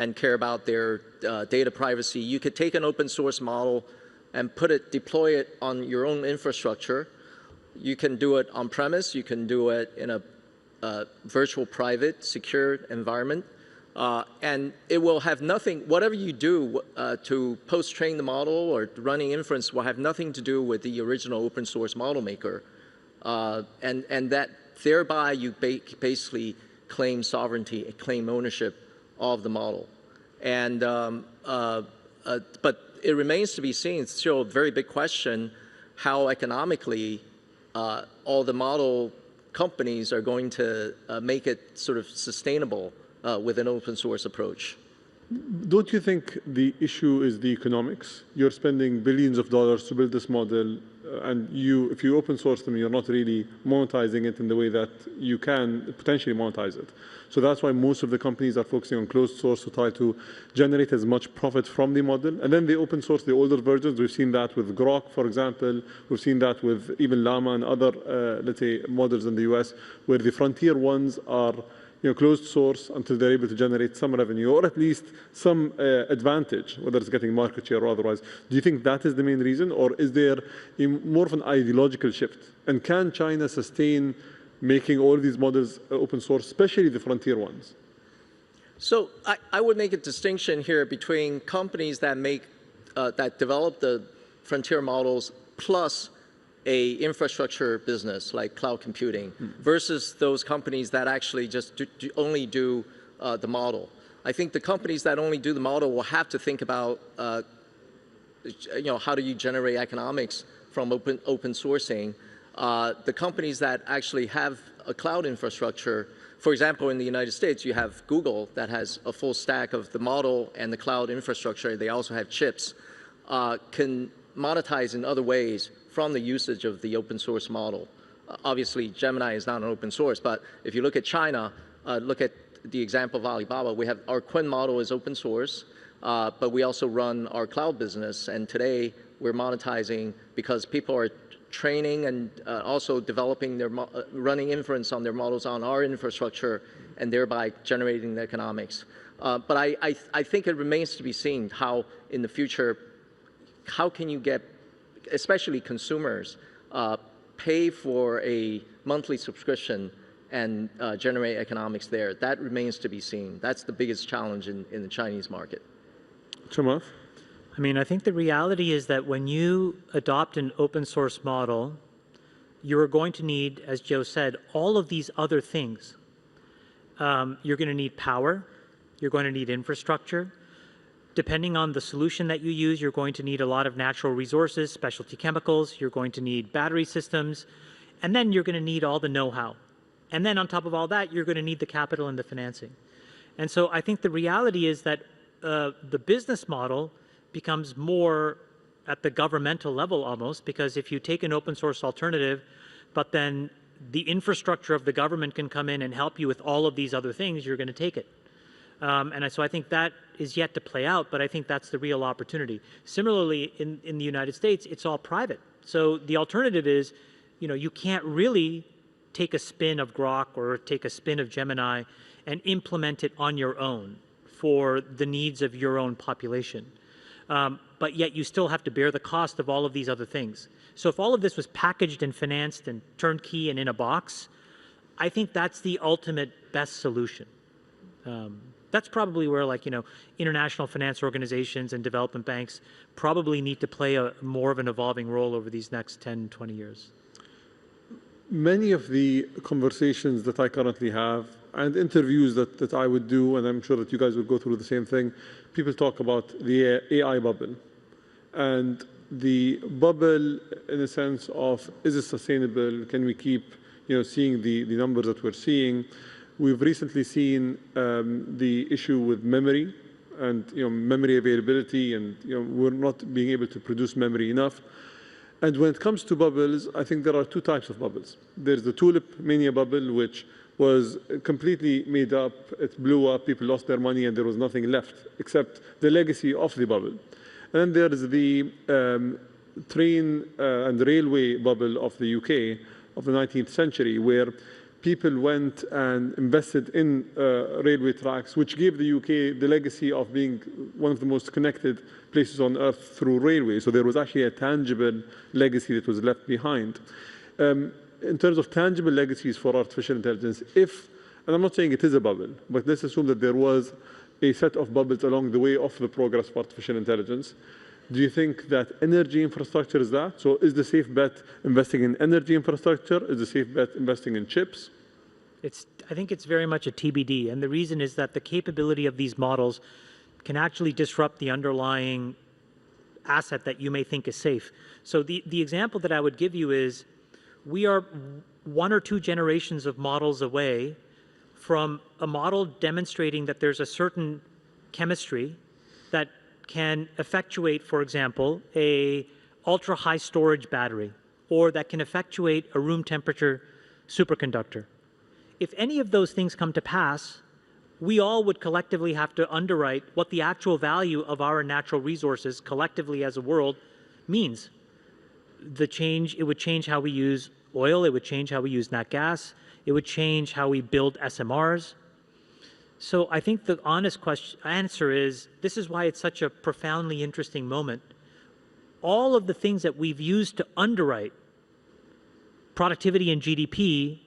and care about their data privacy, you could take an open source model and deploy it on your own infrastructure. You can do it on premise. You can do it in a virtual private secure environment. And it will have nothing, whatever you do to post-train the model or running inference will have nothing to do with the original open source model maker. And that thereby you basically claim sovereignty, claim ownership of the model. And, but it remains to be seen, it's still a very big question, how economically all the model companies are going to make it sort of sustainable with an open source approach. Don't you think the issue is the economics? You're spending billions of dollars to build this model, and if you open source them, you're not really monetizing it in the way that you can potentially monetize it. So that's why most of the companies are focusing on closed source to try to generate as much profit from the model. And then they open source the older versions. We've seen that with Grok, for example. We've seen that with even Llama and other, let's say, models in the US, where the frontier ones are closed source until they're able to generate some revenue, or at least some advantage, whether it's getting market share or otherwise. Do you think that is the main reason, or is there more of an ideological shift? And can China sustain making all these models open source, especially the frontier ones? So I would make a distinction here between companies that that develop the frontier models plus a infrastructure business like cloud computing versus those companies that actually just only do the model. I think the companies that only do the model will have to think about how do you generate economics from open sourcing. The companies that actually have a cloud infrastructure, for example, in the United States, you have Google that has a full stack of the model and the cloud infrastructure. They also have chips, can monetize in other ways from the usage of the open source model. Obviously, Gemini is not an open source, but if you look at China, look at the example of Alibaba. We have our Quinn model is open source, but we also run our cloud business. And today, we're monetizing because people are training and also developing running inference on their models on our infrastructure, and thereby generating the economics. But I think it remains to be seen how, in the future, how can you get, especially consumers, pay for a monthly subscription and generate economics there. That remains to be seen. That's the biggest challenge in the Chinese market. Chamath? I mean, I think the reality is that when you adopt an open source model, you're going to need, as Joe said, all of these other things. You're going to need power. You're going to need infrastructure. Depending on the solution that you use, you're going to need a lot of natural resources, specialty chemicals. You're going to need battery systems. And then you're going to need all the know-how. And then on top of all that, you're going to need the capital and the financing. And so I think the reality is that the business model becomes more at the governmental level almost, because if you take an open source alternative, but then the infrastructure of the government can come in and help you with all of these other things, you're going to take it. And so I think that is yet to play out, but I think that's the real opportunity. Similarly, in the United States, it's all private. So the alternative is, you can't really take a spin of Grok or take a spin of Gemini and implement it on your own for the needs of your own population. But yet you still have to bear the cost of all of these other things. So if all of this was packaged and financed and turnkey and in a box, I think that's the ultimate best solution. That's probably where, international finance organizations and development banks probably need to play more of an evolving role over these next 10, 20 years. Many of the conversations that I currently have and interviews that I would do, and I'm sure that you guys would go through the same thing, people talk about the AI bubble. And the bubble in a sense of, is it sustainable? Can we keep seeing the numbers that we're seeing? We've recently seen the issue with memory and memory availability, and we're not being able to produce memory enough. And when it comes to bubbles, I think there are two types of bubbles. There's the tulip mania bubble, which was completely made up. It blew up, people lost their money, and there was nothing left except the legacy of the bubble. And then there's the train and railway bubble of the UK of the 19th century, where people went and invested in railway tracks, which gave the UK the legacy of being one of the most connected places on earth through railways. So there was actually a tangible legacy that was left behind. In terms of tangible legacies for artificial intelligence, and I'm not saying it is a bubble, but let's assume that there was a set of bubbles along the way of the progress of artificial intelligence. Do you think that energy infrastructure is that? So is the safe bet investing in energy infrastructure? Is the safe bet investing in chips? I think it's very much a TBD. And the reason is that the capability of these models can actually disrupt the underlying asset that you may think is safe. So the example that I would give you is we are 1 or 2 generations of models away from a model demonstrating that there's a certain chemistry that can effectuate, for example, a ultra-high storage battery, or that can effectuate a room temperature superconductor. If any of those things come to pass, we all would collectively have to underwrite what the actual value of our natural resources collectively as a world means. It would change how we use oil, it would change how we use nat gas, it would change how we build SMRs. So I think the honest answer is, this is why it's such a profoundly interesting moment. All of the things that we've used to underwrite productivity and GDP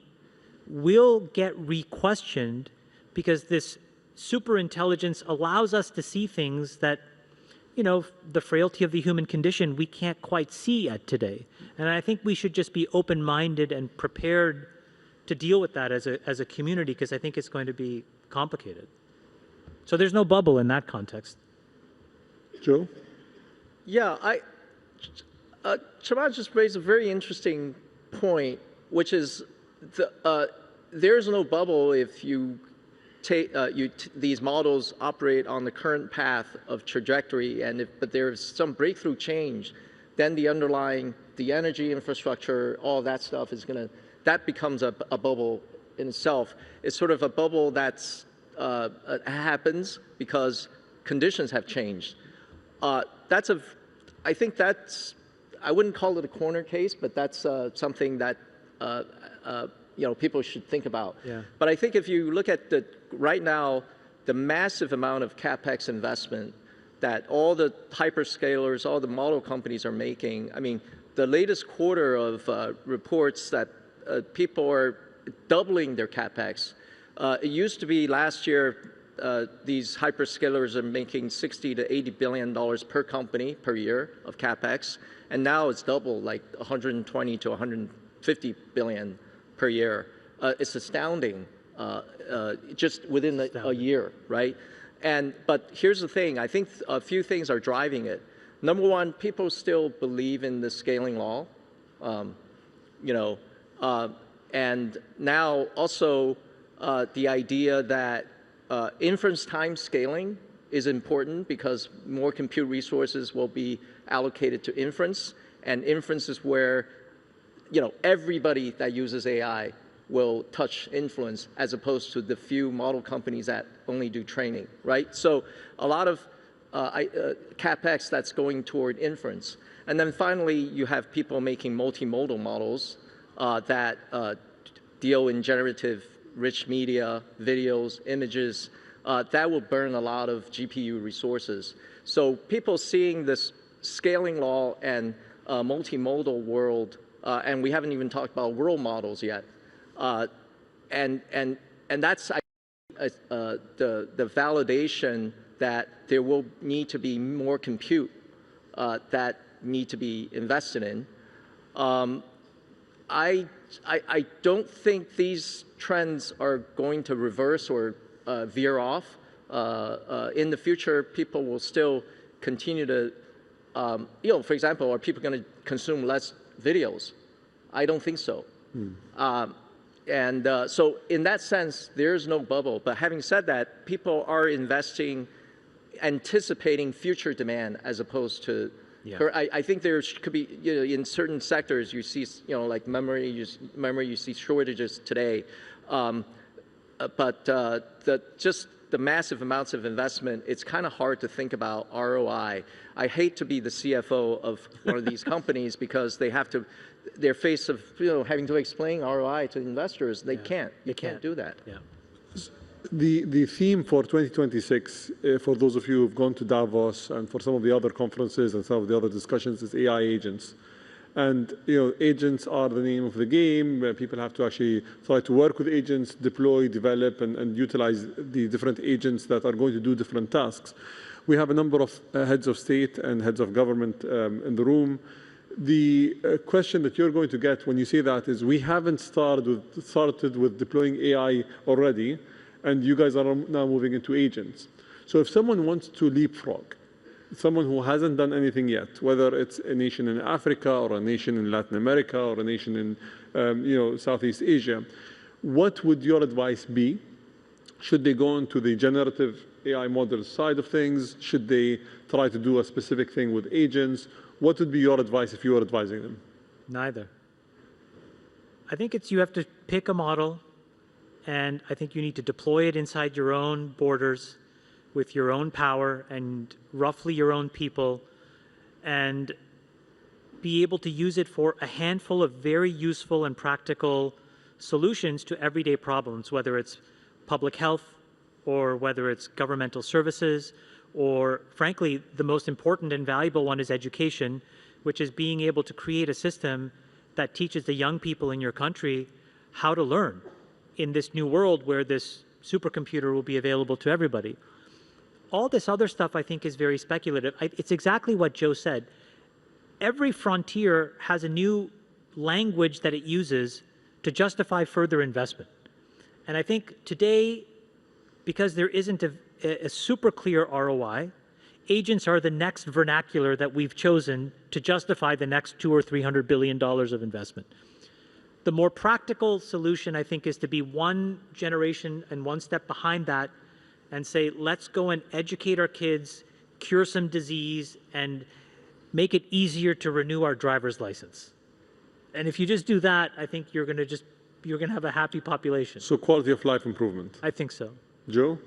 will get re-questioned because this superintelligence allows us to see things that, the frailty of the human condition we can't quite see yet today. And I think we should just be open-minded and prepared to deal with that as a community, because I think it's going to be complicated. So there's no bubble in that context. Joe? Yeah, Chamath just raised a very interesting point, which is there's no bubble if you these models operate on the current path of trajectory, but there's some breakthrough change, then the energy infrastructure, all that stuff that becomes a bubble in itself. It's sort of a bubble that's happens because conditions have changed. I wouldn't call it a corner case, but that's something that people should think about. Yeah. But I think if you look at right now, the massive amount of CapEx investment that all the hyperscalers, all the model companies are making, I mean, the latest quarter of reports that people are doubling their CapEx. It used to be last year, these hyperscalers are making $60 to $80 billion per company per year of CapEx, and now it's double, like 120 to 150 billion per year. It's astounding, just within a year, right? But here's the thing, I think a few things are driving it. Number one, people still believe in the scaling law, and now also the idea that inference time scaling is important because more compute resources will be allocated to inference, and inference is where everybody that uses AI will touch influence, as opposed to the few model companies that only do training, right? So a lot of CapEx that's going toward inference. And then finally, you have people making multimodal models that deal in generative rich media, videos, images, that will burn a lot of GPU resources. So people seeing this scaling law and multimodal world, and we haven't even talked about world models yet, and that's the validation that there will need to be more compute that need to be invested in. I don't think these trends are going to reverse or veer off. In the future, people will still continue to, for example, are people going to consume less videos? I don't think so. So in that sense, there's no bubble. But having said that, people are investing, anticipating future demand as opposed to. Yeah. I think there could be, in certain sectors you see, like memory, you see shortages today, but just the massive amounts of investment, it's kind of hard to think about ROI. I hate to be the CFO of one of these companies because they're faced of having to explain ROI to investors. They can't. They can't do that. Yeah. The theme for 2026, for those of you who've gone to Davos and for some of the other conferences and some of the other discussions, is AI agents. And agents are the name of the game. People have to actually try to work with agents, deploy, develop, and utilize the different agents that are going to do different tasks. We have a number of heads of state and heads of government in the room. The question that you're going to get when you say that is, we haven't started with deploying AI already, and you guys are now moving into agents. So if someone wants to leapfrog, someone who hasn't done anything yet, whether it's a nation in Africa or a nation in Latin America or a nation in Southeast Asia, what would your advice be? Should they go into the generative AI model side of things? Should they try to do a specific thing with agents? What would be your advice if you were advising them? Neither. I think you have to pick a model, and I think you need to deploy it inside your own borders with your own power and roughly your own people, and be able to use it for a handful of very useful and practical solutions to everyday problems, whether it's public health or whether it's governmental services, or frankly, the most important and valuable one is education, which is being able to create a system that teaches the young people in your country how to learn in this new world where this supercomputer will be available to everybody. All this other stuff, I think, is very speculative. It's exactly what Joe said. Every frontier has a new language that it uses to justify further investment. And I think today, because there isn't a super clear ROI, agents are the next vernacular that we've chosen to justify the next $200 or $300 billion of investment. The more practical solution, I think, is to be one generation and one step behind that and say, let's go and educate our kids, cure some disease, and make it easier to renew our driver's license. And if you just do that, I think you're going to have a happy population. So quality of life improvement. I think so. Joe?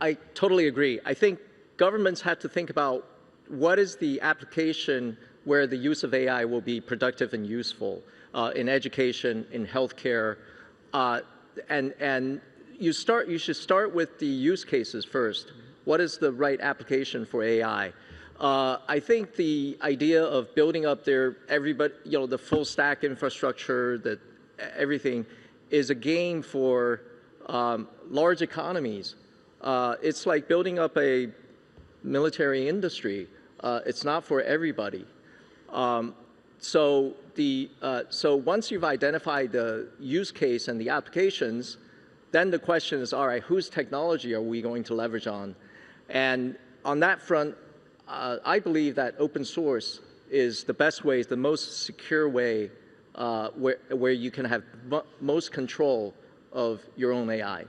I totally agree. I think governments have to think about what is the application where the use of AI will be productive and useful in education, in healthcare, and you should start with the use cases first. What is the right application for AI? I think the idea of building up the full stack infrastructure, everything, is a game for large economies. It's like building up a military industry. It's not for everybody. So once you've identified the use case and the applications, then the question is, all right, whose technology are we going to leverage on? And on that front, I believe that open source is the best way, is the most secure way where you can have most control of your own AI.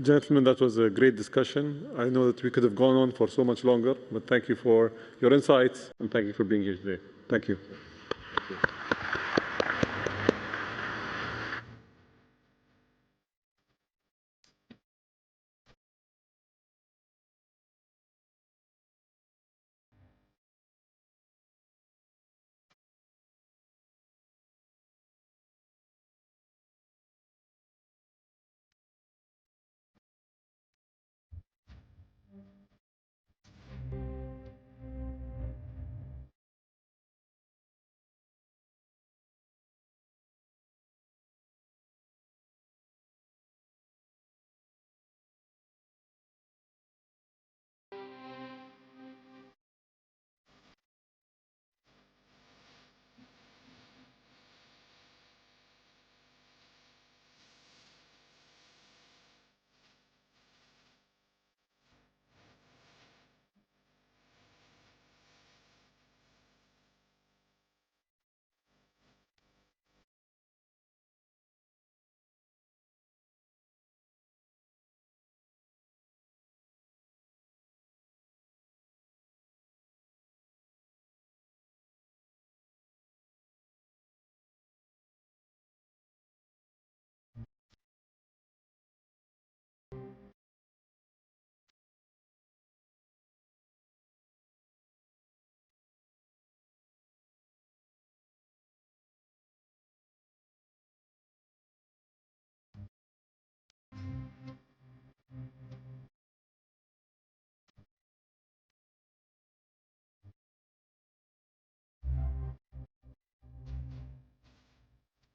Gentlemen, that was a great discussion. I know that we could have gone on for so much longer, but thank you for your insights and thank you for being here today. Thank you. Thank you.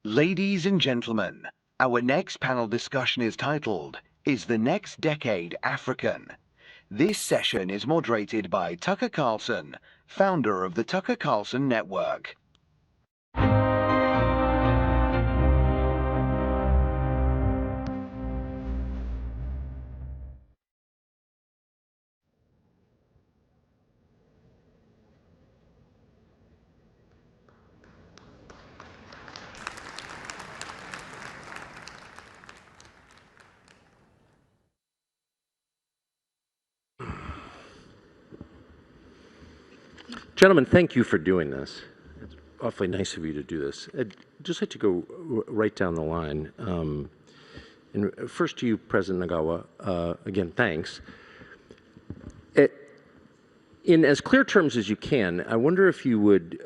Ladies and gentlemen, our next panel discussion is titled, Is the Next Decade African? This session is moderated by Tucker Carlson, founder of the Tucker Carlson Network. Gentlemen, thank you for doing this. It's awfully nice of you to do this. I'd just like to go right down the line. And first to you, President Mnangagwa, again, thanks. In as clear terms as you can, I wonder if you would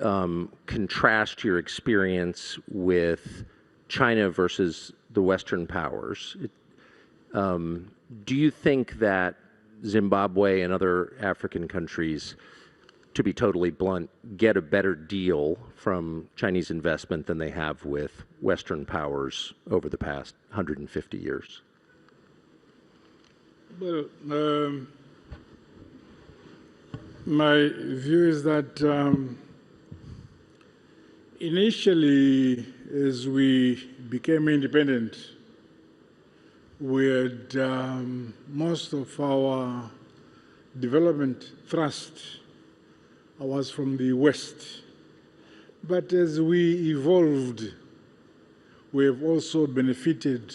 contrast your experience with China versus the Western powers. Do you think that Zimbabwe and other African countries, to be totally blunt, get a better deal from Chinese investment than they have with Western powers over the past 150 years? Well, my view is that initially, as we became independent, we had most of our development thrust was from the West. But as we evolved, we have also benefited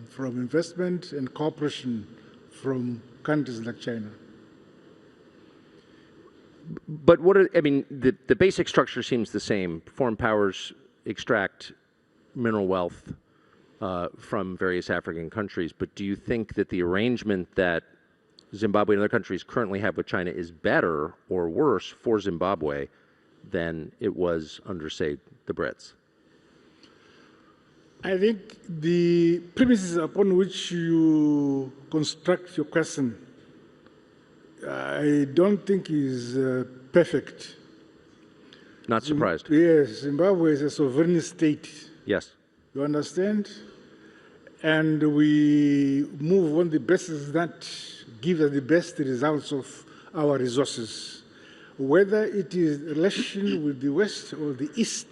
from investment and cooperation from countries like China. But what are, I mean, the basic structure seems the same. Foreign powers extract mineral wealth from various African countries, but do you think that the arrangement that Zimbabwe and other countries currently have with China is better or worse for Zimbabwe than it was under, say, the Brits? I think the premises upon which you construct your question, I don't think is perfect. Not surprised. Yes, Zimbabwe is a sovereign state. Yes. You understand? And we move on the basis that give us the best results of our resources. Whether it is relation with the West or the East,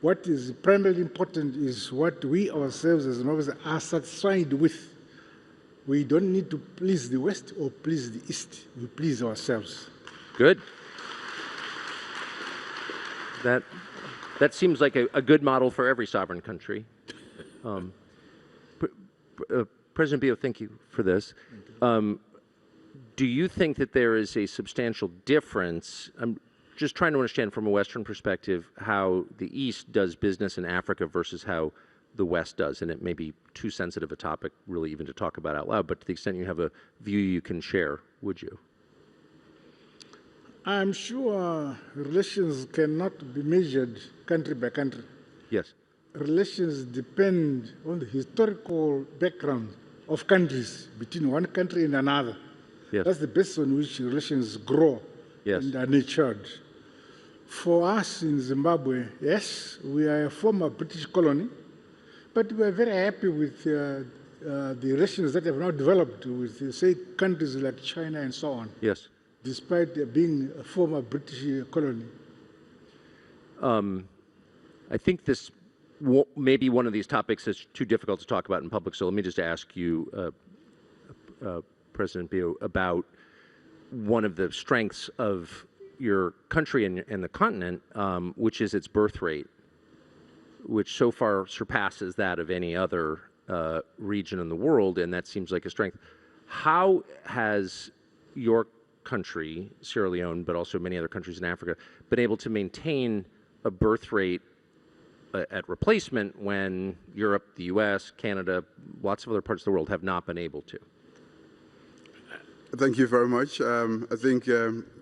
what is primarily important is what we ourselves as Zimbabweans are satisfied with. We don't need to please the West or please the East. We please ourselves. Good. That seems like a good model for every sovereign country. President Bio, thank you for this. Do you think that there is a substantial difference? I'm just trying to understand from a Western perspective how the East does business in Africa versus how the West does. And it may be too sensitive a topic really even to talk about out loud, but to the extent you have a view you can share, would you? I'm sure relations cannot be measured country by country. Yes. Relations depend on the historical background of countries between one country and another. Yes. That's the basis on which relations grow and are nurtured. For us in Zimbabwe, yes, we are a former British colony, but we are very happy with the relations that have now developed with, say, countries like China and so on. Yes. Despite being a former British colony. I think this maybe one of these topics is too difficult to talk about in public, so let me just ask you, President Bio, about one of the strengths of your country and the continent, which is its birth rate, which so far surpasses that of any other region in the world, and that seems like a strength. How has your country, Sierra Leone, but also many other countries in Africa, been able to maintain a birth rate at replacement when Europe, the US, Canada, lots of other parts of the world have not been able to? Thank you very much. I think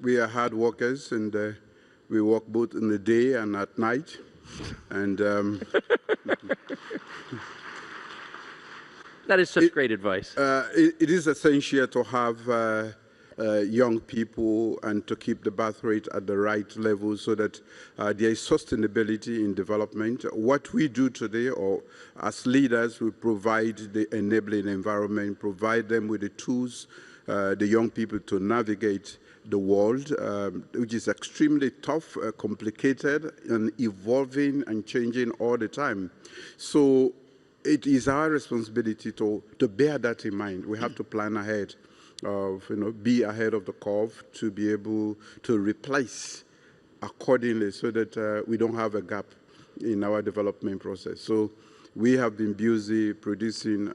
we are hard workers, and we work both in the day and at night. And that is such great advice. It is essential to have young people and to keep the birth rate at the right level so that there is sustainability in development. What we do today, or as leaders, we provide the enabling environment, provide them with the tools, the young people to navigate the world, which is extremely tough, complicated, and evolving and changing all the time. So it is our responsibility to bear that in mind. We have to plan ahead, be ahead of the curve to be able to replace accordingly so that we don't have a gap in our development process. So we have been busy producing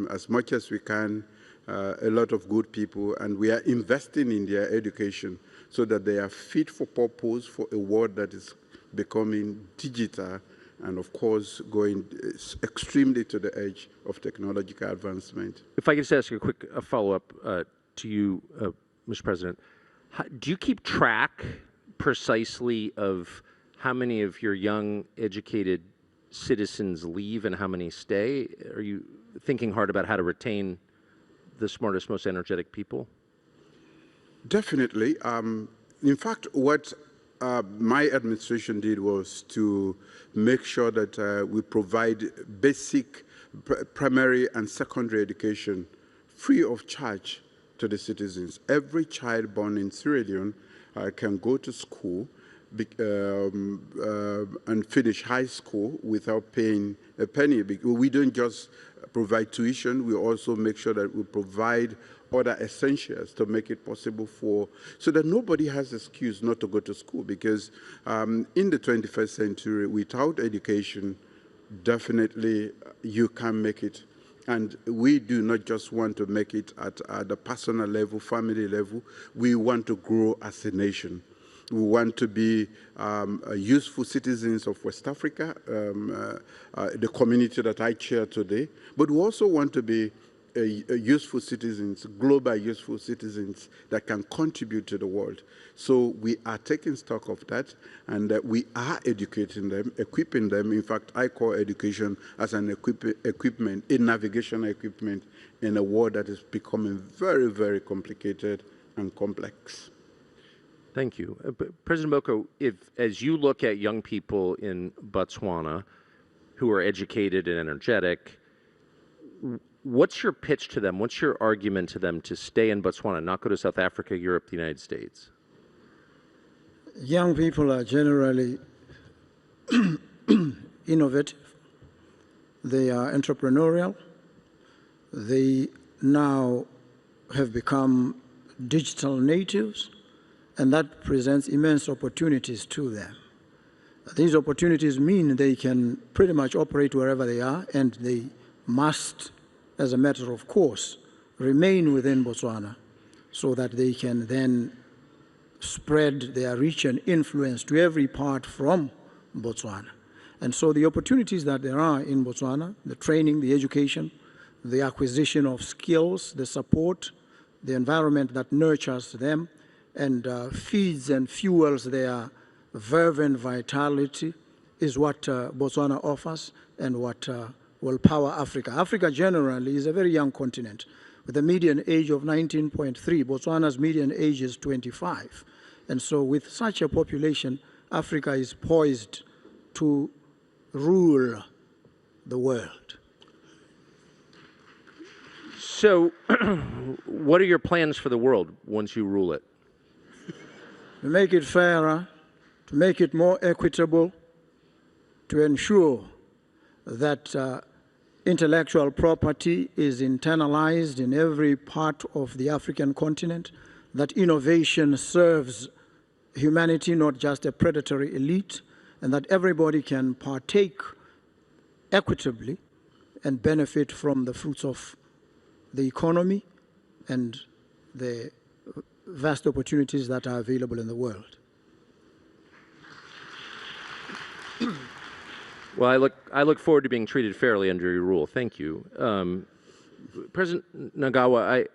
as much as we can, a lot of good people, and we are investing in their education so that they are fit for purpose for a world that is becoming digital and, of course, going extremely to the edge of technological advancement. If I could just ask a quick follow-up to you, Mr. President. Do you keep track precisely of how many of your young, educated citizens leave and how many stay? Are you thinking hard about how to retain the smartest, most energetic people? Definitely. In fact, what my administration did was to make sure that we provide basic primary and secondary education free of charge to the citizens. Every child born in Sierra Leone can go to school and finish high school without paying a penny. We don't just provide tuition, we also make sure that we provide other essentials to make it possible so that nobody has excuse not to go to school, because in the 21st century, without education, definitely you can't make it. And we do not just want to make it at the personal level, family level, we want to grow as a nation. We want to be useful citizens of West Africa, the community that I chair today, but we also want to be useful citizens, global useful citizens that can contribute to the world. So we are taking stock of that, and we are educating them, equipping them. In fact, I call education as an equipment, a navigation equipment in a world that is becoming very, very complicated and complex. Thank you. President Boko, as you look at young people in Botswana who are educated and energetic, what's your pitch to them? What's your argument to them to stay in Botswana, not go to South Africa, Europe, the United States? Young people are generally innovative. They are entrepreneurial. They now have become digital natives, and that presents immense opportunities to them. These opportunities mean they can pretty much operate wherever they are, and they must, as a matter of course, remain within Botswana so that they can then spread their reach and influence to every part from Botswana. And so the opportunities that there are in Botswana, the training, the education, the acquisition of skills, the support, the environment that nurtures them and feeds and fuels their verve and vitality is what Botswana offers and what will power Africa. Africa generally is a very young continent with a median age of 19.3. Botswana's median age is 25. And so with such a population, Africa is poised to rule the world. So what are your plans for the world once you rule it? To make it fairer, to make it more equitable, to ensure that intellectual property is internalized in every part of the African continent, that innovation serves humanity, not just a predatory elite, and that everybody can partake equitably and benefit from the fruits of the economy and the vast opportunities that are available in the world. Well, I look forward to being treated fairly under your rule. Thank you. President Mnangagwa,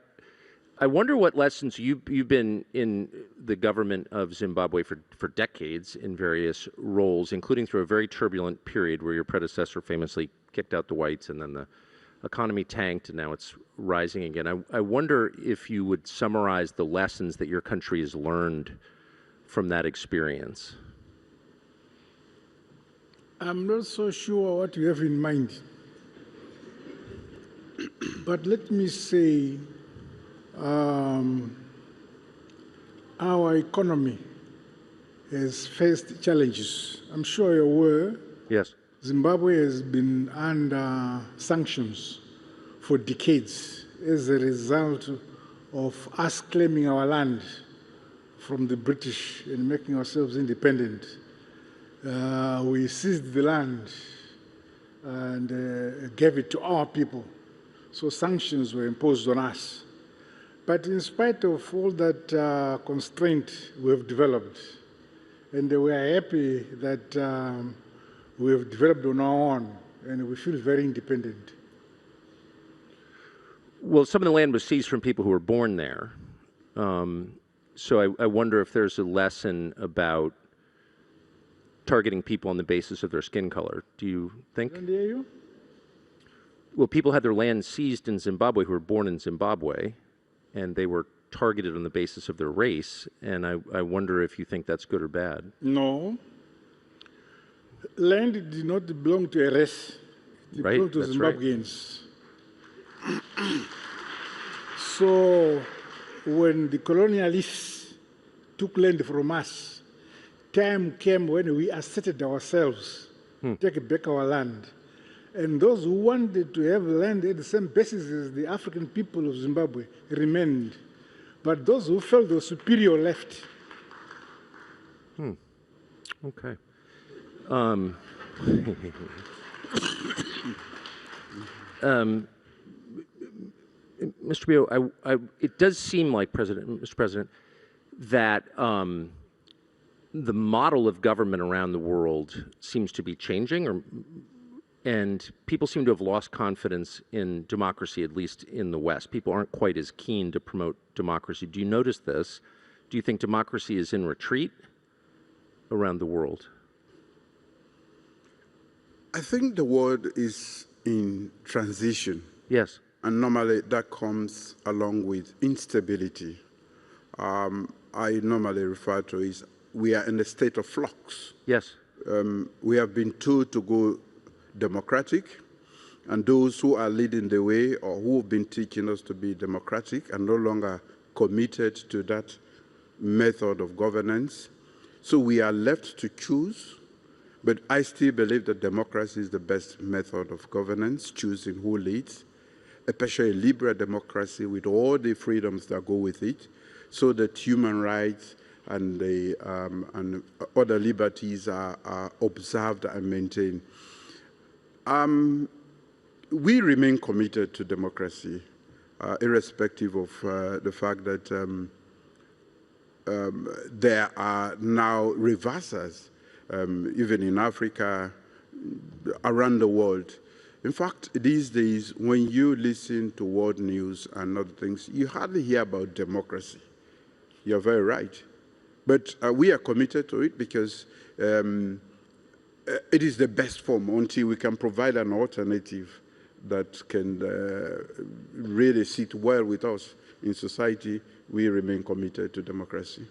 I wonder what lessons you've been in the government of Zimbabwe for decades in various roles, including through a very turbulent period where your predecessor famously kicked out the whites and then the economy tanked and now it's rising again. I wonder if you would summarize the lessons that your country has learned from that experience. I'm not so sure what you have in mind. But let me say, our economy has faced challenges. I'm sure you're aware. Yes. Zimbabwe has been under sanctions for decades as a result of us claiming our land from the British and making ourselves independent. We seized the land and gave it to our people. So sanctions were imposed on us. But in spite of all that constraint we have developed, and we are happy that we have developed on our own, and we feel very independent. Well, some of the land was seized from people who were born there. So I wonder if there's a lesson about targeting people on the basis of their skin color. Do you think? Can I hear you? Well, people had their land seized in Zimbabwe who were born in Zimbabwe, and they were targeted on the basis of their race. And I wonder if you think that's good or bad. No. Land did not belong to a race. It Right, belonged to that's right. Zimbabweans. So when the colonialists took land from us, time came when we asserted ourselves, take back our land. And those who wanted to have land at the same basis as the African people of Zimbabwe remained. But those who felt they were superior left. Okay. Mr. Bio, it does seem like, Mr. President, that the model of government around the world seems to be changing, and people seem to have lost confidence in democracy, at least in the West. People aren't quite as keen to promote democracy. Do you notice this? Do you think democracy is in retreat around the world? I think the world is in transition. Yes. And normally that comes along with instability. I normally refer to it as we are in a state of flux. Yes. We have been told to go democratic, and those who are leading the way or who have been teaching us to be democratic are no longer committed to that method of governance. So we are left to choose, but I still believe that democracy is the best method of governance, choosing who leads, especially liberal democracy with all the freedoms that go with it, so that human rights and other liberties are observed and maintained. We remain committed to democracy, irrespective of the fact that there are now reversers, even in Africa, around the world. In fact, these days, when you listen to world news and other things, you hardly hear about democracy. You're very right. But we are committed to it because it is the best form until we can provide an alternative that can really sit well with us in society. We remain committed to democracy.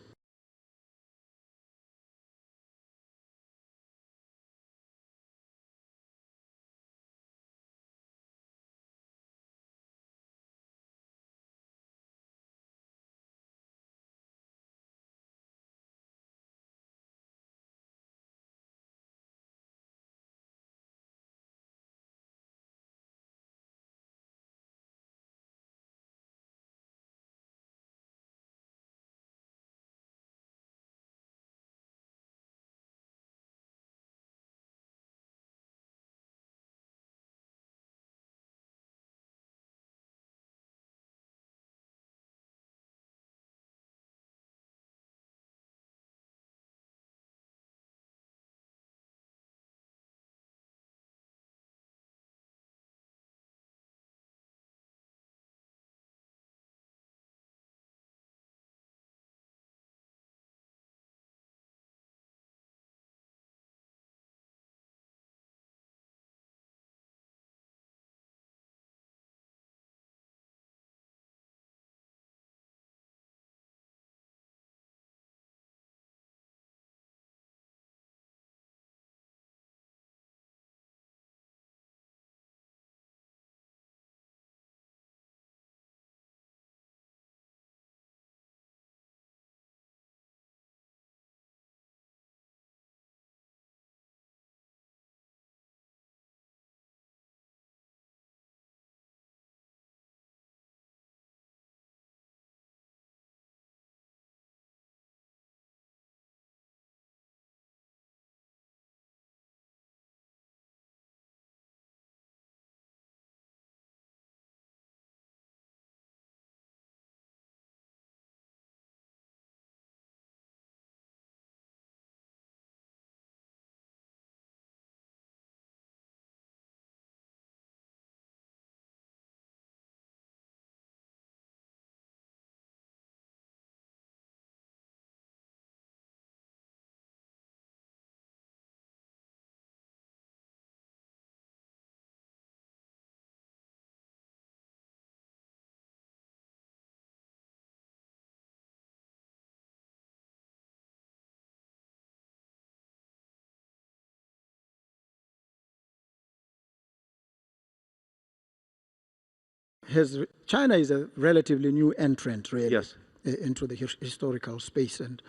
China is a relatively new entrant, really, Yes. into the historical space and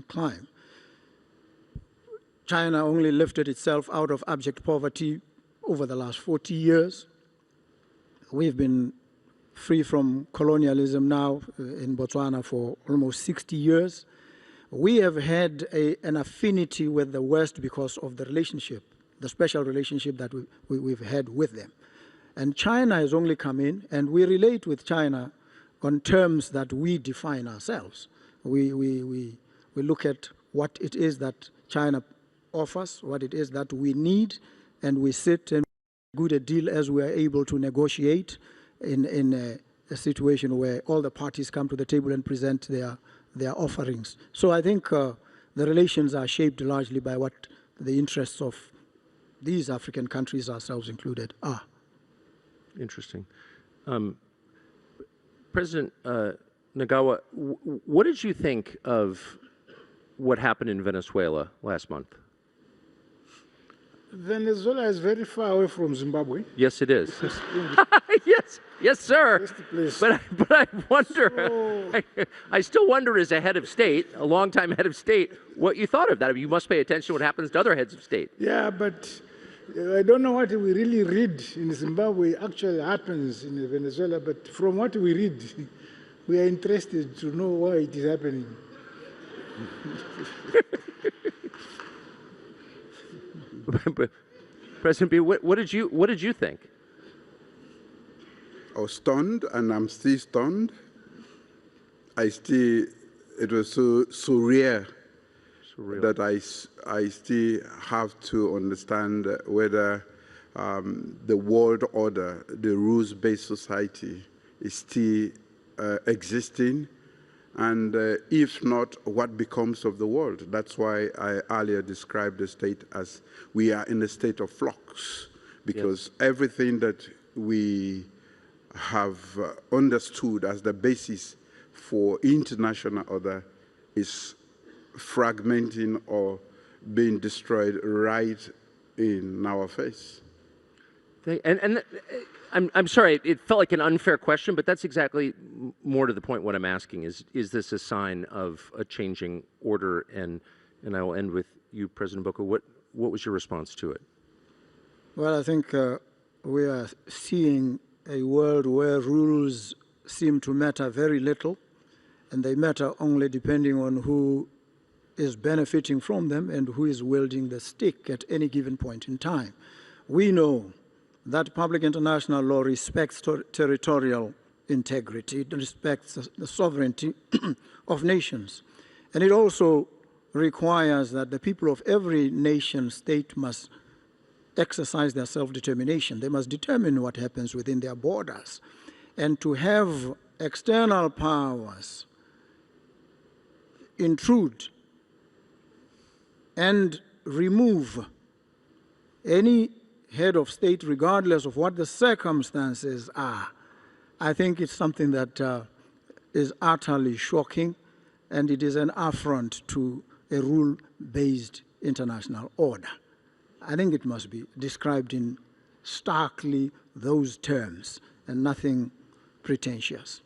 climb. China only lifted itself out of abject poverty over the last 40 years. We've been free from colonialism now in Botswana for almost 60 years. We have had an affinity with the West because of the relationship, the special relationship that we've had with them. And China has only come in, and we relate with China on terms that we define ourselves. We look at what it is that China offers, what it is that we need, and we sit and good a deal as we are able to negotiate in a situation where all the parties come to the table and present their offerings. So I think the relations are shaped largely by what the interests of these African countries, ourselves included, are. Interesting. President Mnangagwa, what did you think of what happened in Venezuela last month? Venezuela is very far away from Zimbabwe. Yes, it is. yes, sir. But I wonder, I still wonder as a head of state, a longtime head of state, what you thought of that. I mean, you must pay attention to what happens to other heads of state. Yeah, but I don't know what we really read in Zimbabwe actually happens in Venezuela, but from what we read, we are interested to know why it is happening. President Bio, what did you think? I was stunned, and I'm still stunned. It was so surreal that I still have to understand whether the world order, the rules-based society, is still existing, and if not, what becomes of the world? That's why I earlier described the state as we are in a state of flux, because everything that we have understood as the basis for international order is fragmenting or being destroyed right in our face. I'm sorry, it felt like an unfair question, but that's exactly more to the point what I'm asking is this a sign of a changing order? And I will end with you, President Boko. What was your response to it? Well, I think we are seeing a world where rules seem to matter very little, and they matter only depending on who is benefiting from them and who is wielding the stick at any given point in time. We know that public international law respects territorial integrity, it respects the sovereignty of nations. And it also requires that the people of every nation state must exercise their self-determination. They must determine what happens within their borders. And to have external powers intrude and remove any head of state, regardless of what the circumstances are, I think it's something that is utterly shocking, and it is an affront to a rule-based international order. I think it must be described in starkly those terms and nothing pretentious.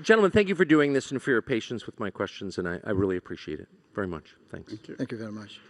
Gentlemen, thank you for doing this and for your patience with my questions, and I really appreciate it very much. Thanks. Thank you very much.